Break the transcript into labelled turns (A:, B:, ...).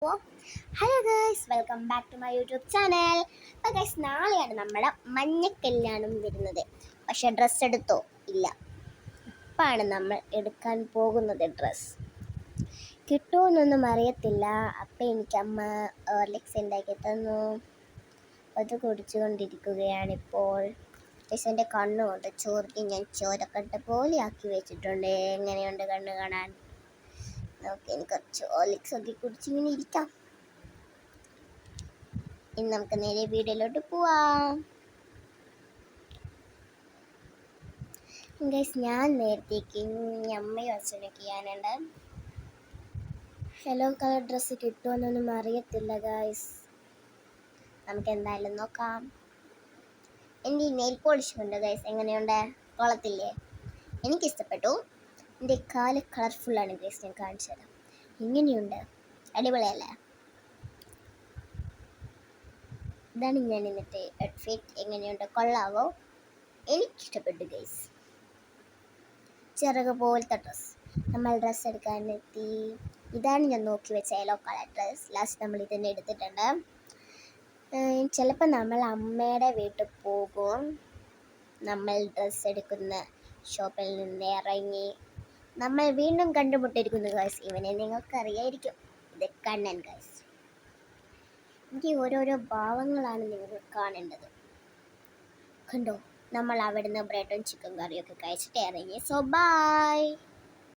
A: അപ്പോൾ hello guys, welcome back to my YouTube channel. അപ്പോൾ guys, നാളെയാണ് നമ്മുടെ മഞ്ഞക്കല്യാണം വരുന്നത്. പക്ഷേ ഡ്രസ്സ് എടുത്തോ? ഇല്ല. ഇപ്പാണ് നമ്മൾ എടുക്കാൻ പോകുന്നത് ഡ്രസ്സ്. കിട്ടുമെന്നൊന്നും അറിയത്തില്ല. അപ്പം എനിക്ക് അമ്മ ഹോർലിക്സ് ഉണ്ടാക്കി തന്നു. അത് കുടിച്ചുകൊണ്ടിരിക്കുകയാണിപ്പോൾ. പക്ഷേ എൻ്റെ കണ്ണുകൊണ്ട് ചോറിക്ക് ഞാൻ ചോരക്കട്ട പോലെ ആക്കി വെച്ചിട്ടുണ്ട്. എങ്ങനെയുണ്ട് കണ്ണ് കാണാൻ? നമുക്ക് ഇനി കുറച്ച് ഹോർലിക്സ് ഒക്കെ കുടിച്ചിങ്ങനെ ഇരിക്കാം. ഇനി നമുക്ക് നേരെ വീഡിയോയിലോട്ട് പോവാം. ഗൈസ്, ഞാൻ നേരത്തേക്ക് അമ്മയും അച്ഛനൊക്കെ ചെയ്യാനുണ്ട്. യെല്ലോ കളർ ഡ്രസ്സ് കിട്ടുമെന്നൊന്നും അറിയത്തില്ല ഗൈസ്. നമുക്ക് എന്തായാലും നോക്കാം. എൻ്റെ ഈ നെയിൽ പോളിഷ് ഉണ്ട് ഗൈസ്. എങ്ങനെയുണ്ട്? കൊള്ളത്തില്ലേ? എനിക്കിഷ്ടപ്പെട്ടു. എൻ്റെ കാല് കളർഫുള്ളാണ് ഗൈസ്. ഞാൻ കാണിച്ചു തരാം. ഇങ്ങനെയുണ്ട്. അടിപൊളിയല്ലേ? ഇതാണ് ഞാൻ ഇന്നത്തെ ഔട്ട്ഫിറ്റ്. എങ്ങനെയുണ്ട്? കൊള്ളാവോ? എനിക്കിഷ്ടപ്പെട്ടു ഗൈസ്. ചിറക് പോലത്തെ ഡ്രസ്സ്. നമ്മൾ ഡ്രസ്സ് എടുക്കാനെത്തി. ഇതാണ് ഞാൻ നോക്കി വെച്ച യെല്ലോ കളർ ഡ്രസ്സ്. ലാസ്റ്റ് നമ്മൾ ഇതന്നെ എടുത്തിട്ടുണ്ട്. ചിലപ്പോൾ നമ്മൾ അമ്മയുടെ വീട്ടിൽ പോകും. നമ്മൾ ഡ്രസ്സ് എടുക്കുന്ന ഷോപ്പിൽ നിന്ന് ഇറങ്ങി നമ്മൾ വീണ്ടും കണ്ടുമുട്ടിയിരിക്കുന്നു ഗൈസ്. ഇവനെ നിങ്ങൾക്കറിയായിരിക്കും. ഇത് കണ്ണൻ ഗൈസ്. എനിക്ക് ഓരോരോ ഭാവങ്ങളാണ് നിങ്ങൾ കാണേണ്ടത്. കണ്ടോ? നമ്മൾ അവിടുന്ന് ബ്രെഡും ചിക്കൻ കറിയൊക്കെ കഴിച്ചിട്ട് ഇറങ്ങി. So by.